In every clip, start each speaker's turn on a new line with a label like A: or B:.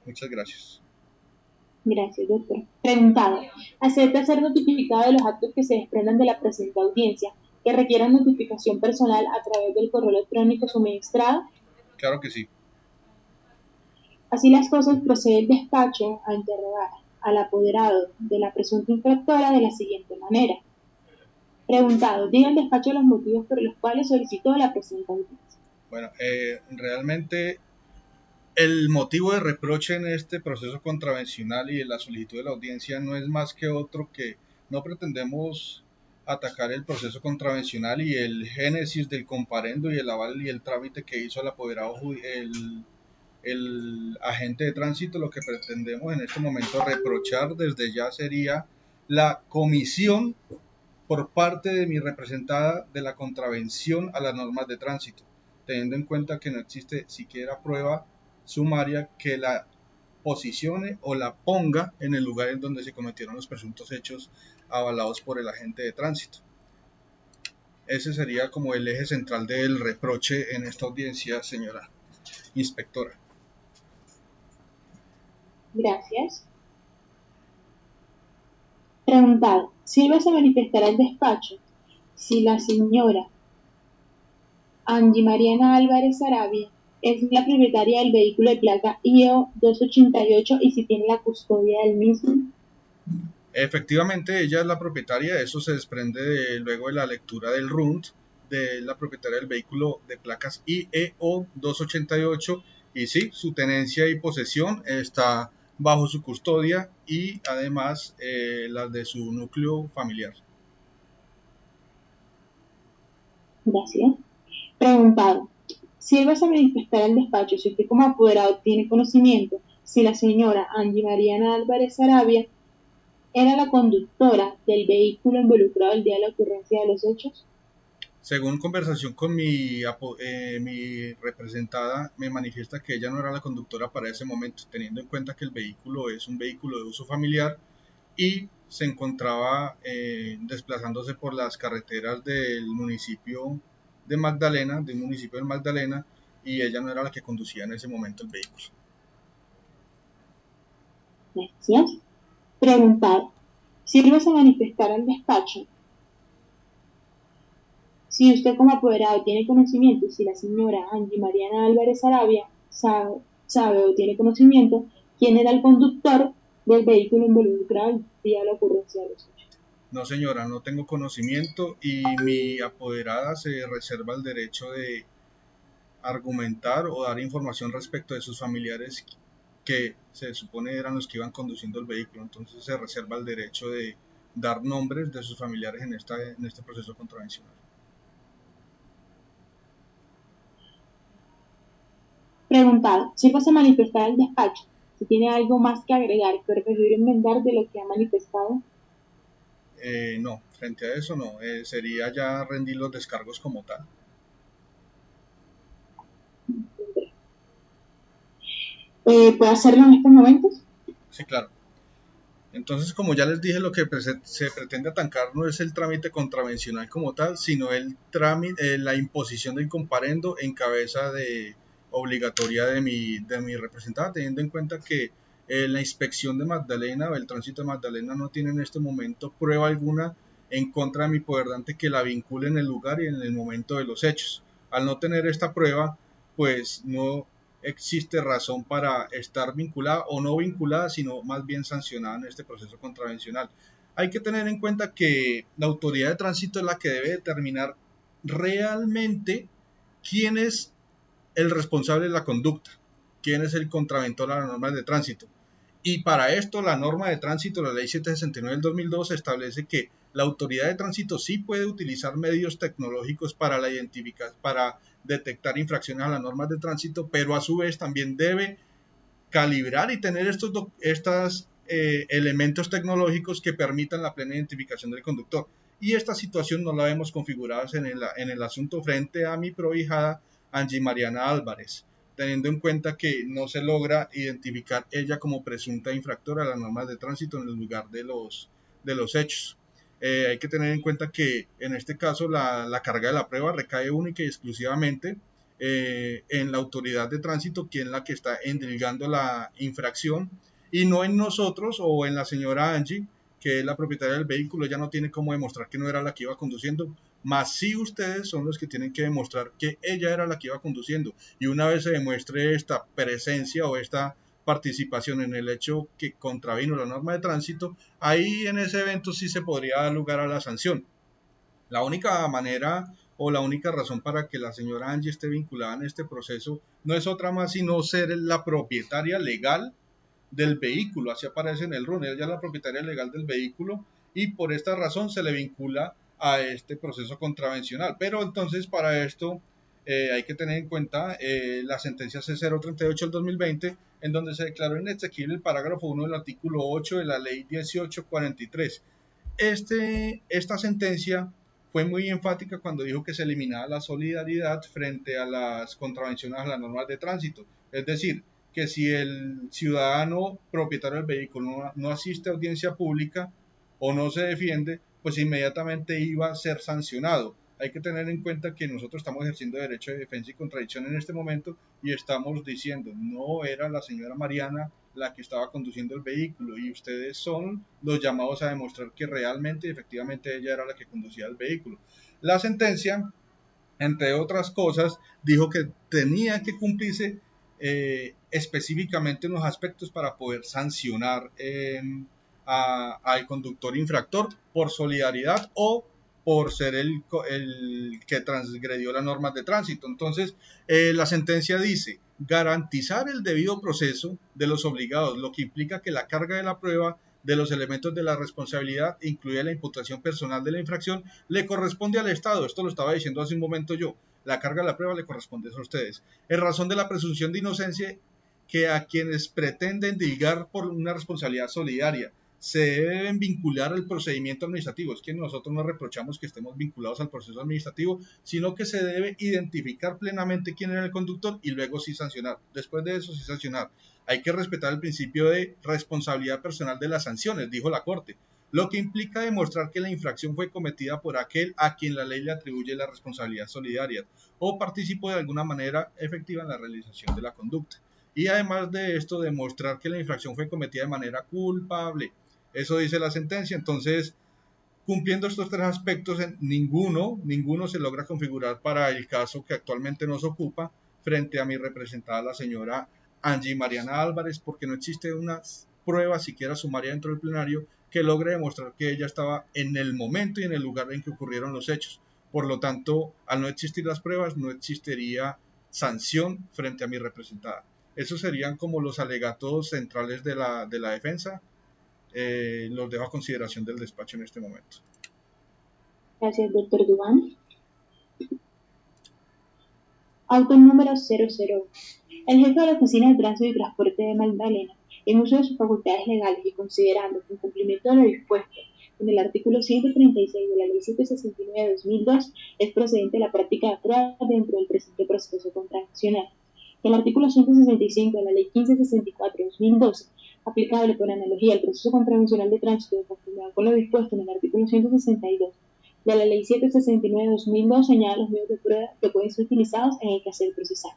A: Muchas gracias.
B: Gracias, doctor. Preguntado. ¿Acepta ser notificado de los actos que se desprendan de la presente audiencia que requieran notificación personal a través del correo electrónico suministrado?
A: Claro que sí.
B: Así las cosas, procede el despacho a interrogar al apoderado de la presunta infractora de la siguiente manera. Preguntado. Diga el despacho los motivos por los cuales solicitó la presente audiencia.
A: Bueno, realmente el motivo de reproche en este proceso contravencional y en la solicitud de la audiencia no es más que otro que no pretendemos atacar el proceso contravencional y el génesis del comparendo y el aval y el trámite que hizo el apoderado, el agente de tránsito. Lo que pretendemos en este momento reprochar desde ya sería la comisión por parte de mi representada de la contravención a las normas de tránsito, teniendo en cuenta que no existe siquiera prueba sumaria que la posicione o la ponga en el lugar en donde se cometieron los presuntos hechos avalados por el agente de tránsito. Ese sería como el eje central del reproche en esta audiencia, señora inspectora.
B: Gracias. Preguntado. Silva se manifestará al despacho si la señora Angie Mariana Álvarez Sarabia es la propietaria del vehículo de placa IO 288 y si tiene la custodia del mismo.
A: Efectivamente, ella es la propietaria, eso se desprende luego de la lectura del RUNT, de la propietaria del vehículo de placas IEO 288 y sí, su tenencia y posesión está bajo su custodia y además las de su núcleo familiar.
B: Gracias. Preguntado. Silva se manifestará al despacho si usted como apoderado tiene conocimiento si la señora Angie Mariana Álvarez Sarabia era la conductora del vehículo involucrado el día de la ocurrencia de los hechos.
A: Según conversación con mi representada, me manifiesta que ella no era la conductora para ese momento, teniendo en cuenta que el vehículo es un vehículo de uso familiar y se encontraba desplazándose por las carreteras del municipio de Magdalena, del municipio de Magdalena, y ella no era la que conducía en ese momento el vehículo.
B: Gracias. Preguntado. Silva se manifestará al despacho si usted como apoderado tiene conocimiento, si la señora Angie Mariana Álvarez Arabia sabe o tiene conocimiento quién era el conductor del vehículo involucrado el día de la ocurrencia de los hechos.
A: No, señora, no tengo conocimiento y mi apoderada se reserva el derecho de argumentar o dar información respecto de sus familiares que se supone eran los que iban conduciendo el vehículo. Entonces se reserva el derecho de dar nombres de sus familiares en este proceso contravencional.
B: Preguntado. Silva se manifestará al despacho si tiene algo más que agregar, pero prefiero inventar de lo que ha manifestado.
A: No, frente a eso no, sería ya rendir los descargos como tal.
B: ¿Puede hacerlo en estos momentos?
A: Sí, claro. Entonces, como ya les dije, lo que se pretende atacar no es el trámite contravencional como tal, sino el trámite, la imposición del comparendo en cabeza de obligatoria de mi representante, teniendo en cuenta que la inspección de Magdalena o el tránsito de Magdalena no tiene en este momento prueba alguna en contra de mi poderdante que la vincule en el lugar y en el momento de los hechos. Al no tener esta prueba, pues no existe razón para estar vinculada o no vinculada, sino más bien sancionada en este proceso contravencional. Hay que tener en cuenta que la autoridad de tránsito es la que debe determinar realmente quién es el responsable de la conducta, quién es el contraventor a las normas de tránsito. Y para esto la norma de tránsito, la ley 769 del 2002, establece que la autoridad de tránsito sí puede utilizar medios tecnológicos para la identificación, para detectar infracciones a las normas de tránsito, pero a su vez también debe calibrar y tener estos elementos tecnológicos que permitan la plena identificación del conductor. Y esta situación no la vemos configurada en el asunto frente a mi prohijada Angie Mariana Álvarez, teniendo en cuenta que no se logra identificar ella como presunta infractora a las normas de tránsito en el lugar de los hechos. Hay que tener en cuenta que en este caso la carga de la prueba recae única y exclusivamente en la autoridad de tránsito, quien es la que está endilgando la infracción, y no en nosotros o en la señora Angie, que es la propietaria del vehículo. Ella no tiene cómo demostrar que no era la que iba conduciendo, más sí ustedes son los que tienen que demostrar que ella era la que iba conduciendo. Y una vez se demuestre esta presencia o esta participación en el hecho que contravino la norma de tránsito, ahí en ese evento sí se podría dar lugar a la sanción. La única manera o la única razón para que la señora Angie esté vinculada en este proceso no es otra más sino ser la propietaria legal del vehículo. Así aparece en el RUN, ella es la propietaria legal del vehículo y por esta razón se le vincula a este proceso contravencional. Pero entonces para esto hay que tener en cuenta la sentencia C038 del 2020, en donde se declaró inexequible el parágrafo 1 del artículo 8 de la ley 1843. Esta sentencia fue muy enfática cuando dijo que se eliminaba la solidaridad frente a las contravenciones a las normas de tránsito. Es decir, que si el ciudadano propietario del vehículo no asiste a audiencia pública o no se defiende, pues inmediatamente iba a ser sancionado. Hay que tener en cuenta que nosotros estamos ejerciendo derecho de defensa y contradicción en este momento y estamos diciendo, no era la señora Mariana la que estaba conduciendo el vehículo y ustedes son los llamados a demostrar que realmente y efectivamente ella era la que conducía el vehículo. La sentencia, entre otras cosas, dijo que tenía que cumplirse específicamente unos aspectos para poder sancionar al conductor infractor por solidaridad o por ser el que transgredió las normas de tránsito. Entonces, la sentencia dice garantizar el debido proceso de los obligados, lo que implica que la carga de la prueba de los elementos de la responsabilidad, incluida la imputación personal de la infracción, le corresponde al Estado. Esto lo estaba diciendo hace un momento yo. La carga de la prueba le corresponde a ustedes. En razón de la presunción de inocencia que a quienes pretenden dilgar por una responsabilidad solidaria se deben vincular al procedimiento administrativo. Es que nosotros no reprochamos que estemos vinculados al proceso administrativo, sino que se debe identificar plenamente quién era el conductor y luego sí sancionar. Después de eso sí sancionar. Hay que respetar el principio de responsabilidad personal de las sanciones, dijo la Corte, lo que implica demostrar que la infracción fue cometida por aquel a quien la ley le atribuye la responsabilidad solidaria o participó de alguna manera efectiva en la realización de la conducta. Y además de esto, demostrar que la infracción fue cometida de manera culpable. Eso dice la sentencia. Entonces, cumpliendo estos tres aspectos, ninguno se logra configurar para el caso que actualmente nos ocupa frente a mi representada, la señora Angie Mariana Álvarez, porque no existe una prueba siquiera sumaria dentro del plenario que logre demostrar que ella estaba en el momento y en el lugar en que ocurrieron los hechos. Por lo tanto, al no existir las pruebas, no existiría sanción frente a mi representada. Esos serían como los alegatos centrales de la defensa. Los dejo a consideración del despacho en este momento.
B: Gracias, doctor Duván. Auto número 00. El jefe de la Oficina de Tránsito y Transporte de Magdalena, en uso de sus facultades legales y considerando que en cumplimiento de lo dispuesto en el artículo 136 de la Ley 769 de 2002, es procedente la práctica de pruebas dentro del presente proceso contravencional. El artículo 165 de la Ley 1564 de 2012, aplicable por analogía al proceso contravencional de tránsito de conformidad con lo dispuesto en el artículo 162 de la Ley 769 de 2002, señala los medios de prueba que pueden ser utilizados en el quehacer procesal.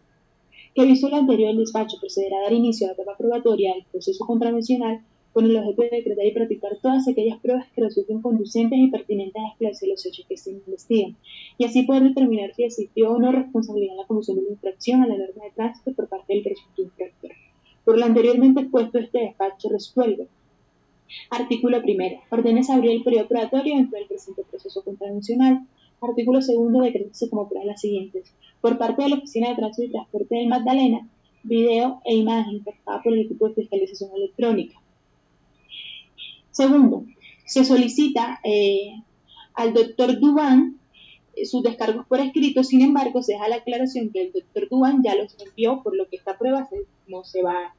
B: Que visto lo anterior, el despacho procederá a dar inicio a la etapa probatoria del proceso contravencional con el objeto de decretar y practicar todas aquellas pruebas que resulten conducentes y pertinentes a esclarecer los hechos que se investigan, y así poder determinar si existió o no responsabilidad en la comisión de la infracción a la norma de tránsito por parte del presunto infractor. Por lo anteriormente expuesto, este despacho resuelve. Artículo 1. Ordena abrir el periodo probatorio dentro del presente proceso contravencional. Artículo 2. Decretarse como pruebas las siguientes. Por parte de la Oficina de Tránsito y Transporte del Magdalena, video e imagen captada por el equipo de fiscalización electrónica. Segundo, se solicita al doctor Duván sus descargos por escrito. Sin embargo, se deja la aclaración que el doctor Duván ya los envió, por lo que esta prueba no se va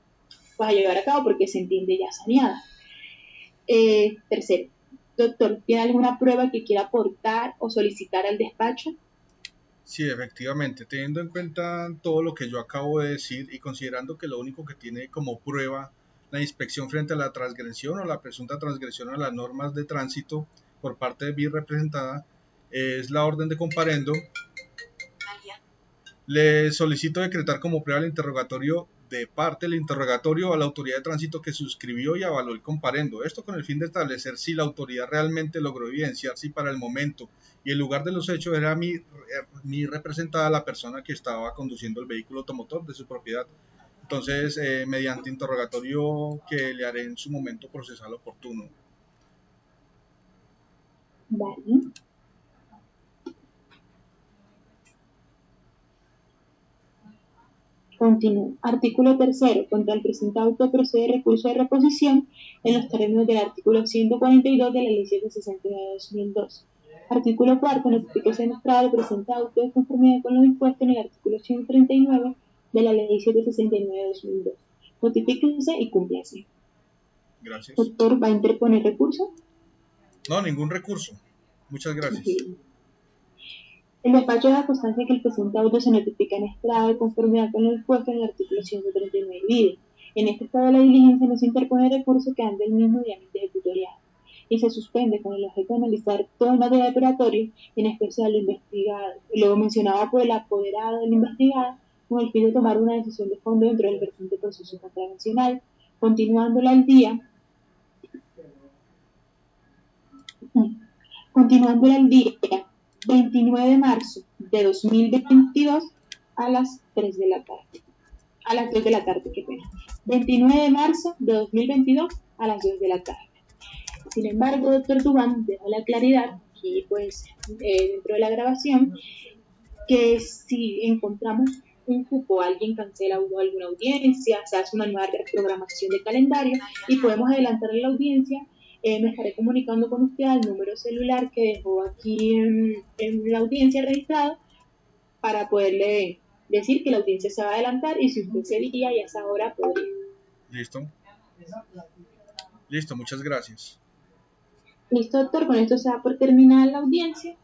B: a llevar a cabo porque se entiende ya saneada. Tercero, doctor, ¿tiene alguna prueba que quiera aportar o solicitar al despacho?
A: Sí, efectivamente, teniendo en cuenta todo lo que yo acabo de decir y considerando que lo único que tiene como prueba la inspección frente a la transgresión o la presunta transgresión a las normas de tránsito por parte de mi representada es la orden de comparendo Le solicito decretar como prueba el interrogatorio de parte del interrogatorio a la autoridad de tránsito que suscribió y avaló el comparendo. Esto con el fin de establecer si la autoridad realmente logró evidenciar si para el momento y el lugar de los hechos era mi representada la persona que estaba conduciendo el vehículo automotor de su propiedad. Entonces, mediante interrogatorio que le haré en su momento procesal oportuno.
B: Vale. Continúo. Artículo tercero. Contra el presente auto procede recurso de reposición en los términos del artículo 142 de la Ley 769 de 2002. Artículo cuarto. Notificación mostrada del presente auto de conformidad con lo dispuesto en el artículo 139 de la Ley 769 de 2002. Notifíquense y cúmplase.
A: Gracias.
B: Doctor, ¿va a interponer recurso?
A: No, ningún recurso. Muchas gracias.
B: Bien. El despacho da constancia que el presente auto se notifica en estrado de conformidad con lo dispuesto en el artículo 139 vide. En este estado de la diligencia no se interpone recurso que ande el mismo diariamente ejecutoriado y se suspende con el objeto de analizar todo el material operatorio, en especial lo investigado, lo mencionado por el apoderado del investigado, con el fin de tomar una decisión de fondo dentro del presente proceso contravencional, continuándola al día 29 de marzo de 2022 a las 3 de la tarde. A las 2 de la tarde, qué pena. 29 de marzo de 2022 a las 2 de la tarde. Sin embargo, doctor Dubán dejó la claridad, y pues dentro de la grabación, que si encontramos un cupo, alguien cancela alguna audiencia, se hace una nueva reprogramación de calendario y podemos adelantar la audiencia, me estaré comunicando con usted al número celular que dejó aquí en la audiencia registrado para poderle decir que la audiencia se va a adelantar y si usted ese día y a esa hora podría.
A: Listo. Listo, muchas gracias.
B: Listo, doctor, con esto se da por terminada la audiencia.